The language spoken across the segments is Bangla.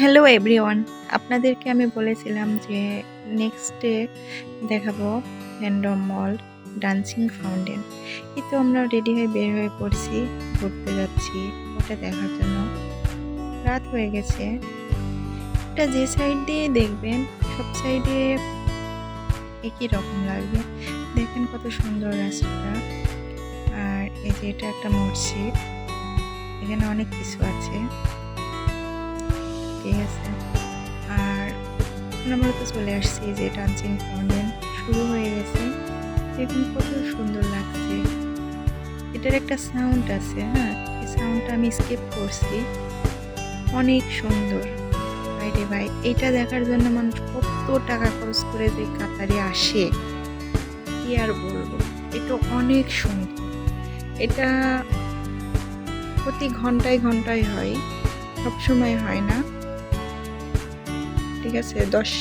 হ্যালো এভরিওয়ান, আপনাদেরকে আমি বলেছিলাম যে নেক্সটে দেখাবো ভ্যান্ডম মল ডান্সিং ফাউন্টেন। এই তো আমরা রেডি হয়ে বের হয়ে পড়ছি, ঘুরতে যাচ্ছি ওটা দেখার জন্য। রাত হয়ে গেছে। এটা যে সাইড দিয়ে দেখবেন সব সাইডে একই রকম লাগবে। দেখেন কত সুন্দর রাস্তাটা। আর এই যে এটা একটা মসজিদ, এখানে অনেক কিছু আছে, ঠিক আছে। আর আমরা তো চলে আসছি যে ডান্সিং ফাউন্টেন শুরু হয়ে গেছে। দেখুন কত সুন্দর লাগছে। এটার একটা সাউন্ড আছে, হ্যাঁ, এই সাউন্ডটা আমি স্কিপ করছি। অনেক সুন্দর ভাইরে ভাই, এটা দেখার জন্য মানুষ কত টাকা খরচ করে যে কাতারে আসে, কি আর বলবো। এটা অনেক সুন্দর। এটা প্রতি ঘন্টায় ঘন্টায় হয়, সবসময় হয় না, ঠিক আছে। 10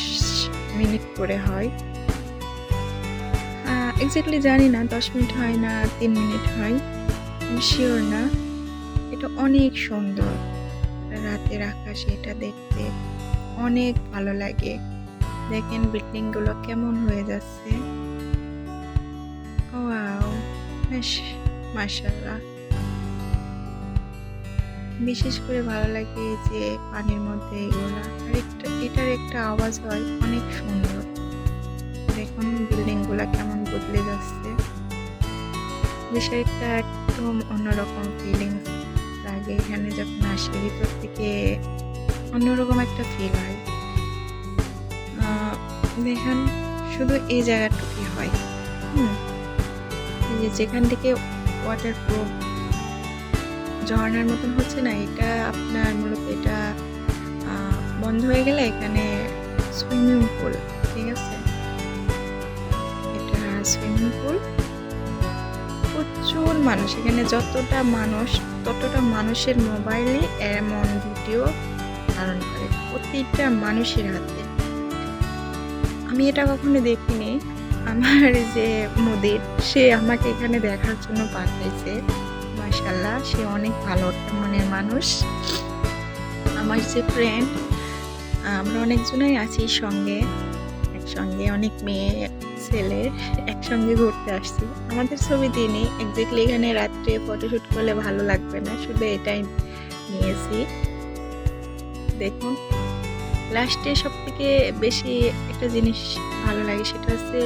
মিনিট করে হয়, এক্স্যাক্টলি জানি না 10 মিনিট হয় না 3 মিনিট হয়, আমি শিওর না। এটা অনেক সুন্দর, রাতের আকাশে এটা দেখতে অনেক ভালো লাগে। দেখেন বিল্ডিং গুলো কেমন হয়ে যাচ্ছে। ওয়াও, বেশ মাশাআল্লাহ। বিশেষ করে ভালো লাগে যে পানির মধ্যে এগুলা, আর এটার একটা আওয়াজ হয় অনেক সুন্দর। দেখুন বিল্ডিং গুলা কেমন বদলে যাচ্ছে। বিষয়টা একদম অন্যরকম ফিলিংস লাগে এখানে যখন আসি, ভিতর থেকে অন্যরকম একটা ফিল হয়। দেখেন শুধু এই জায়গাটুকুই হয়, এই যে যেখান থেকে ওয়াটার প্রুফ ঝর্ণার মতন হচ্ছে না, এটা আপনার মূলত এটা বন্ধ হয়ে গেলে এখানে সুইমিং পুল, ঠিক আছে। এটা সুইমিং পুল, প্রচুর মানুষ এখানে। যতটা মানুষ ততটা মানুষের মোবাইলে এমন ভিডিও ধারণ করে, প্রতিটা মানুষের হাতে। আমি এটা কখনো দেখিনি। আমার যে মুদির, সে আমাকে এখানে দেখার জন্য পাঠাইছে। মাশাআল্লাহ, সে অনেক ভালো একটা মনের মানুষ। আমার যে ফ্রেন্ড, আমরা অনেকজনই আছি সঙ্গে, একসঙ্গে অনেক মেয়ে ছেলে একসঙ্গে ঘুরতে আসছি। আমাদের ছবি দিইনি, এক্স্যাক্টলি এখানে রাত্রে ফটোশুট করলে ভালো লাগবে না, শুধু এটাই নিয়েছি। দেখুন লাস্টে সব থেকে বেশি একটা জিনিস ভালো লাগে, সেটা হচ্ছে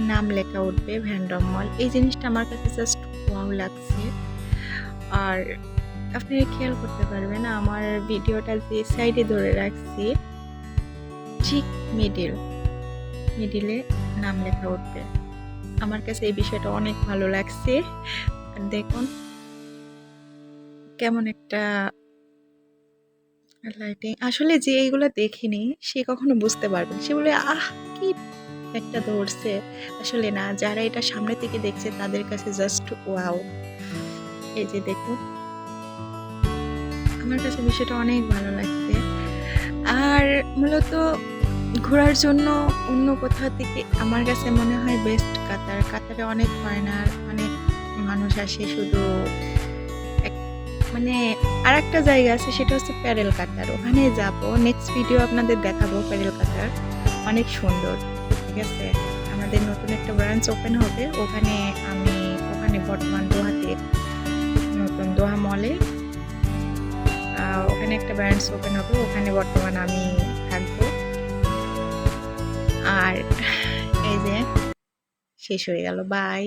নাম লেখা উঠবে ভ্যান্ডম মল। এই জিনিসটা আমার কাছে জাস্ট ওয়াও লাগছে। আর আপনি খেয়াল করতে পারবেন আমার ভিডিওটা যে সাইডে ধরে রাখছি, ঠিক মিডিলে নাম লেখা উঠবে। আমার কাছে এই বিষয়টা অনেক ভালো লাগছে। দেখুন কেমন একটা লাইটিং। আসলে যে এইগুলো দেখিনি সে কখনো বুঝতে পারবে না, সে বলে আহ কি একটা ধরছে। আসলে না, যারা এটা সামনে থেকে দেখছে তাদের কাছে জাস্ট ওয়াও। এই যে দেখুন, আমার কাছে বিষয়টা অনেক ভালো লাগছে। আর মূলত ঘোরার জন্য অন্য কোথাও থেকে আমার কাছে মনে হয় বেস্ট কাতারে অনেক ফরেনার, অনেক মানুষ আসে। শুধু মানে আর একটা জায়গা আছে, সেটা হচ্ছে প্যারেল কাতার, ওখানে যাব। নেক্সট ভিডিও আপনাদের দেখাবো প্যারেল কাতার, অনেক সুন্দর, ঠিক আছে। আমাদের নতুন একটা ব্রাঞ্চ ওপেন হবে ওখানে। আমি ওখানে বর্তমান দোহাতে, নতুন দোহা মলে ওখানে একটা ব্রাঞ্চ ওপেন হবে, ওখানে বর্তমান আমি থাকবো। আর এই যে শেষ হয়ে গেল, বাই।